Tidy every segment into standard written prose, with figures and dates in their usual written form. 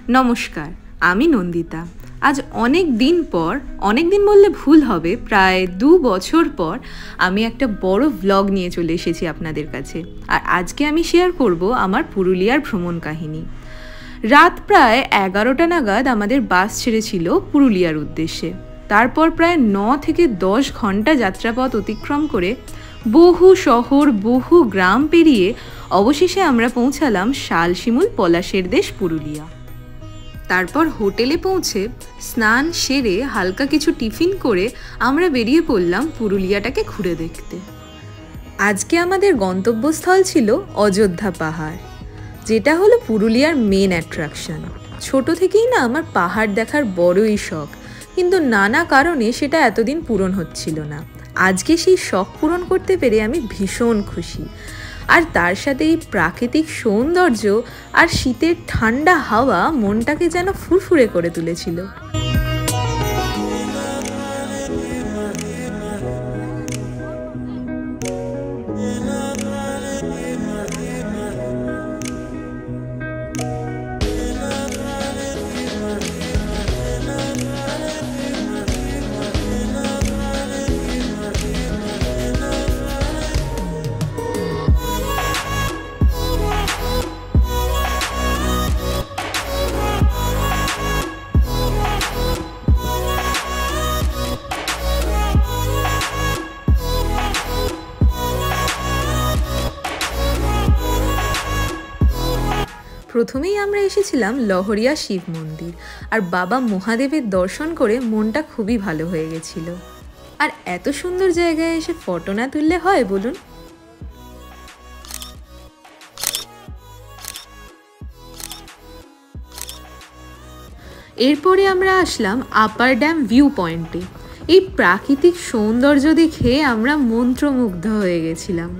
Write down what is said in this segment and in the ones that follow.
নমস্কার, আমি নন্দিতা। আজ অনেক দিন পর, অনেক দিন বললে ভুল হবে, প্রায় 2 বছর পর আমি একটা বড় ভ্লগ নিয়ে চলে এসেছি আপনাদের কাছে। আর আজকে আমি শেয়ার করব আমার পুরুলিয়ার ভ্রমণ কাহিনী। রাত প্রায় 11টা নাগাদ আমাদের বাস ছেড়েছিল পুরুলিয়ার উদ্দেশ্যে। তারপর প্রায় 9 থেকে 10 ঘন্টা যাত্রাপথ অতিক্রম করে বহু শহর, বহু গ্রাম পেরিয়ে অবশেষে আমরা পৌঁছালাম শালশিমুল পলাশের দেশ পুরুলিয়া। তারপর হোটেলে পৌঁছে স্নান সেরে হালকা কিছু টিফিন করে আমরা বেরিয়ে পড়লাম পুরুলিয়াটাকে ঘুরে দেখতে। আজকে আমাদের গন্তব্যস্থল ছিল অযোধ্যা পাহাড়, যেটা হলো পুরুলিয়ার মেন অ্যাট্রাকশন। ছোট থেকেই না আমার পাহাড় দেখার বড়ই শখ, কিন্তু নানা কারণে সেটা এতদিন পূরণ হচ্ছিল না। আজকে সেই শখ পূরণ করতে পেরে আমি ভীষণ খুশি। আর তার সাথে এই প্রাকৃতিক সৌন্দর্য আর শীতের ঠান্ডা হাওয়া মনটাকে যেন ফুরফুরে করে তুলেছিল। প্রথমেই আমরা এসেছিলাম লহরিয়া শিব মন্দির, আর বাবা মহাদেবের দর্শন করে মনটা খুবই ভালো হয়ে গেছিল। আর এত সুন্দর জায়গায় এসে ফটো না তুললে হয় বলুন? এরপরে আমরা আসলাম আপার ড্যাম ভিউ পয়েন্টে। এই প্রাকৃতিক সৌন্দর্য দেখে আমরা মন্ত্রমুগ্ধ হয়ে গেছিলাম।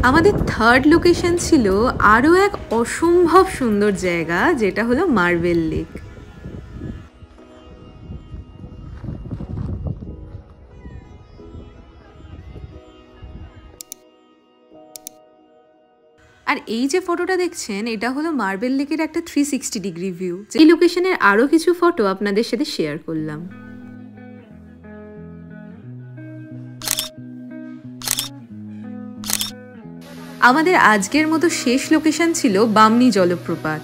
আমাদের থার্ড লোকেশন ছিল আরও এক অসম্ভব সুন্দর জায়গা, যেটা হলো মার্বেল লেক। আর এই যে ফটোটা দেখছেন, এটা হলো মার্বেল লেকের একটা 360 ডিগ্রি ভিউ। এই লোকেশনের আরও কিছু ফটো আপনাদের সাথে শেয়ার করলাম। আমাদের আজকের মতো শেষ লোকেশন ছিল বামনি জলপ্রপাত।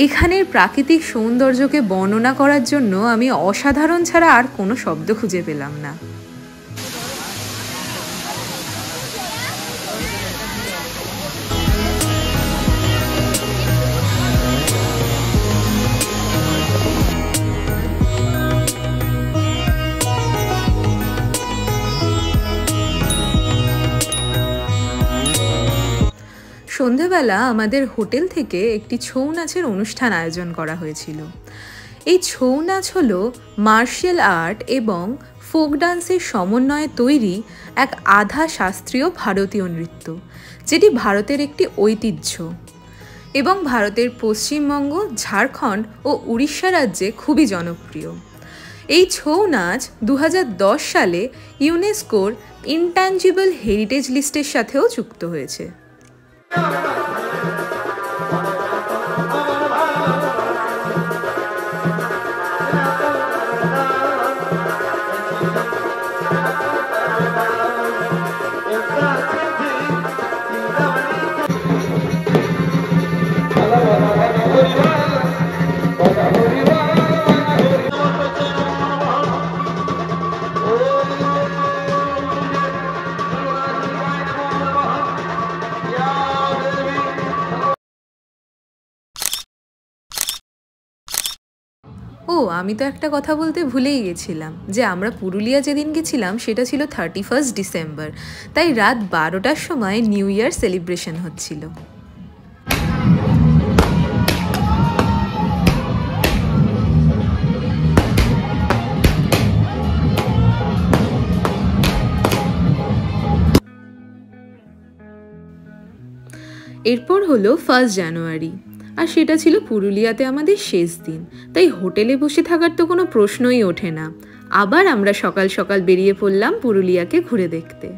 এখানের প্রাকৃতিক সৌন্দর্যকে বর্ণনা করার জন্য আমি অসাধারণ ছাড়া আর কোনো শব্দ খুঁজে পেলাম না। সন্ধেবেলা আমাদের হোটেল থেকে একটি ছৌ নাচের অনুষ্ঠান আয়োজন করা হয়েছিল। এই ছৌ নাচ হলো মার্শাল আর্ট এবং ফোক ডান্সের সমন্বয়ে তৈরি এক আধা শাস্ত্রীয় ভারতীয় নৃত্য, যেটি ভারতের একটি ঐতিহ্য এবং ভারতের পশ্চিমবঙ্গ, ঝাড়খণ্ড ও উড়িষ্যা রাজ্যে খুবই জনপ্রিয়। এই ছৌ নাচ 2010 সালে ইউনেস্কোর ইনট্যাঞ্জিবল হেরিটেজ লিস্টের সাথেও যুক্ত হয়েছে। ও, আমি তো একটা কথা বলতে ভুলেই গেছিলাম যে আমরা পুরুলিয়া যেদিন গেছিলাম সেটা ছিল 31 ডিসেম্বর, তাই রাত 12টার সময় নিউ ইয়ার সেলিব্রেশন হচ্ছিল। এরপর হলো 1 জানুয়ারি। আর সেটা ছিল পুরুলিয়াতে আমাদের শেষ দিন, তাই হোটেলে বসে থাকার তো কোনো প্রশ্নই ওঠে না। আবার আমরা সকাল সকাল বেরিয়ে পড়লাম পুরুলিয়াকে ঘুরে দেখতে।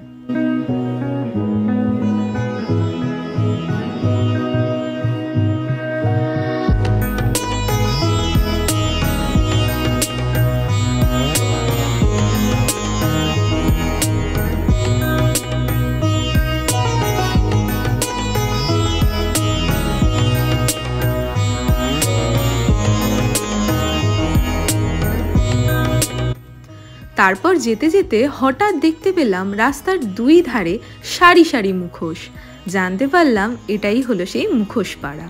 তারপর যেতে যেতে হঠাৎ দেখতে পেলাম রাস্তার দুই ধারে সারি সারি মুখোশ। জানতে পারলাম এটাই হলো সেই মুখোশ পাড়া।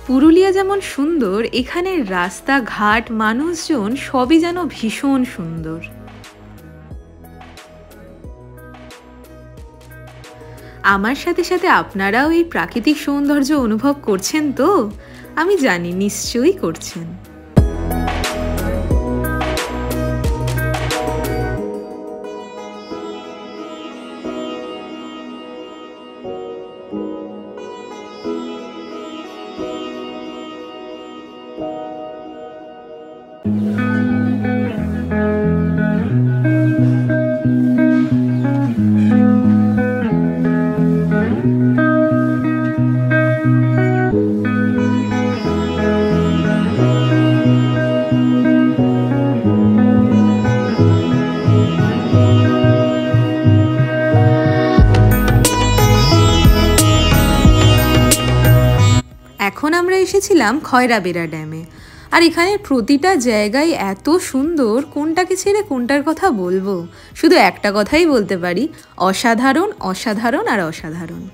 পুরুলিয়া যেমন সুন্দর, এখানের রাস্তাঘাট মানুষজন সবই যেন ভীষণ সুন্দর। আমার সাথে সাথে আপনারাও এই প্রাকৃতিক সৌন্দর্য অনুভব করছেন তো? আমি জানি নিশ্চয়ই করছেন। এখন আমরা এসেছিলাম খয়রাবেড়া ড্যামে, আর এখানের প্রতিটা জায়গায় এত সুন্দর, কোনটাকে ছেড়ে কোনটার কথা বলবো। শুধু একটা কথাই বলতে পারি, অসাধারণ, অসাধারণ আর অসাধারণ।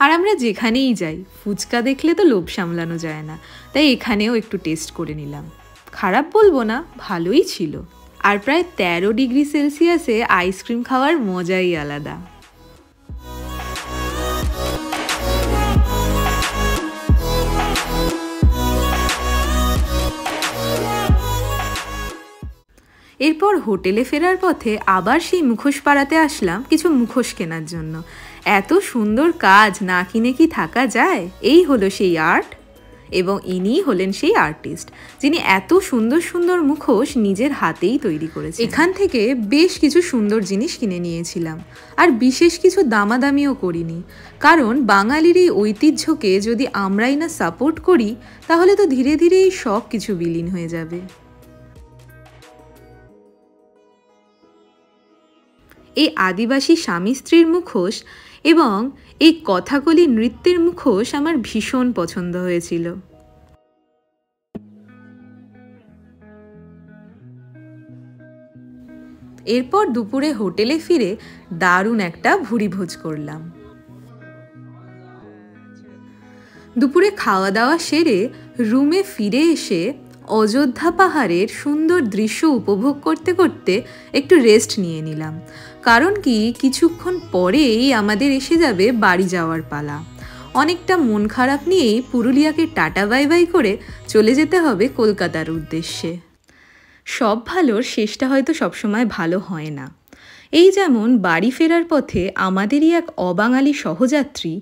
আর আমরা যেখানেই যাই, ফুচকা দেখলে তো লোভ সামলানো যায় না, তাই এখানেও একটু টেস্ট করে নিলাম। খারাপ বলবো না, ভালোই ছিল। আর প্রায় 13 ডিগ্রি সেলসিয়াসে আইসক্রিম খাওয়ার মজাই আলাদা। এরপর হোটেলে ফেরার পথে আবার সেই মুখোশ পাড়াতে আসলাম কিছু মুখোশ কেনার জন্য। এত সুন্দর কাজ না কিনে কি থাকা যায়? এই হলো সেই আর্ট। এবং ইনিই হলেন সেই আর্টিস্ট যিনি এত সুন্দর সুন্দর মুখোশ নিজের হাতেই তৈরি করেছেন। এখান থেকে বেশ কিছু সুন্দর জিনিস কিনে নিয়েছিলাম, আর বিশেষ কিছু দামাদামিও করিনি, কারণ বাঙালির এই ঐতিহ্যকে যদি আমরাই না সাপোর্ট করি তাহলে তো ধীরে ধীরে এই সব কিছু বিলীন হয়ে যাবে। এই আদিবাসী স্বামী স্ত্রীর মুখোশ এবং এই কথাকলি নৃত্যের মুখোশ আমার ভীষণ পছন্দ হয়েছিল। এরপর দুপুরে হোটেলে ফিরে দারুণ একটা ভুরিভোজ করলাম। দুপুরে খাওয়া দাওয়া সেরে রুমে ফিরে এসে অযোধ্যা পাহাড়ের সুন্দর দৃশ্য উপভোগ করতে করতে একটু রেস্ট নিয়ে নিলাম, কারণ কি কিছুক্ষণ পরেই আমাদের এসে যাবে বাড়ি যাওয়ার পালা। অনেকটা মন খারাপ নিয়েই পুরুলিয়াকে টাটা বাই বাই করে চলে যেতে হবে কলকাতার উদ্দেশ্যে। সব ভালোর শেষটা হয়তো সবসময় ভালো হয় না। এই যেমন বাড়ি ফেরার পথে আমাদেরই এক অবাঙালি সহযাত্রী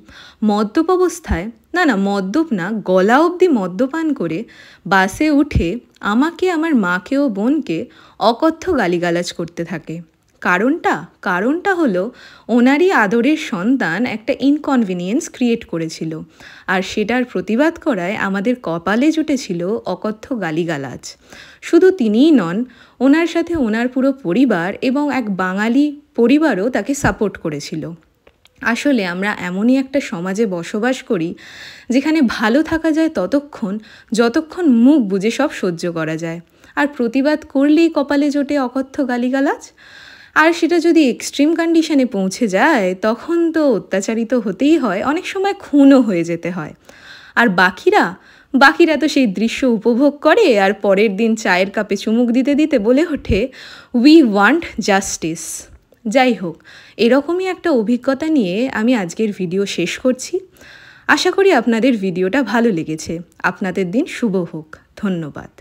মদ্যপ অবস্থায়, না মদ্যপ না, গলা অবধি মদ্যপান করে বাসে উঠে আমাকে, আমার মাকে ও বোনকে অকথ্য গালিগালাজ করতে থাকে। কারণটা হলো ওনারই আদরের সন্তান একটা ইনকনভিনিয়েন্স ক্রিয়েট করেছিল, আর সেটার প্রতিবাদ করায় আমাদের কপালে জুটেছিল অকথ্য গালিগালাজ। শুধু তিনিই নন, ওনার সাথে ওনার পুরো পরিবার এবং এক বাঙালি পরিবারও তাকে সাপোর্ট করেছিল। আসলে আমরা এমনই একটা সমাজে বসবাস করি যেখানে ভালো থাকা যায় যতক্ষণ মুখ বুজে সব সহ্য করা যায়, আর প্রতিবাদ করলেই কপালে জোটে অকথ্য গালিগালাজ। আর সেটা যদি এক্সট্রিম কন্ডিশনে পৌঁছে যায় তখন তো অত্যাচারিত হতেই হয়, অনেক সময় খুনও হয়ে যেতে হয়। আর বাকিরা তো সেই দৃশ্য উপভোগ করে আর পরের দিন চায়ের কাপে চুমুক দিতে দিতে বলে ওঠে, উই ওয়ান্ট জাস্টিস। যাই হোক, এরকমই একটা অভিজ্ঞতা নিয়ে আমি আজকের ভিডিও শেষ করছি। আশা করি আপনাদের ভিডিওটা ভালো লেগেছে। আপনাদের দিন শুভ হোক। ধন্যবাদ।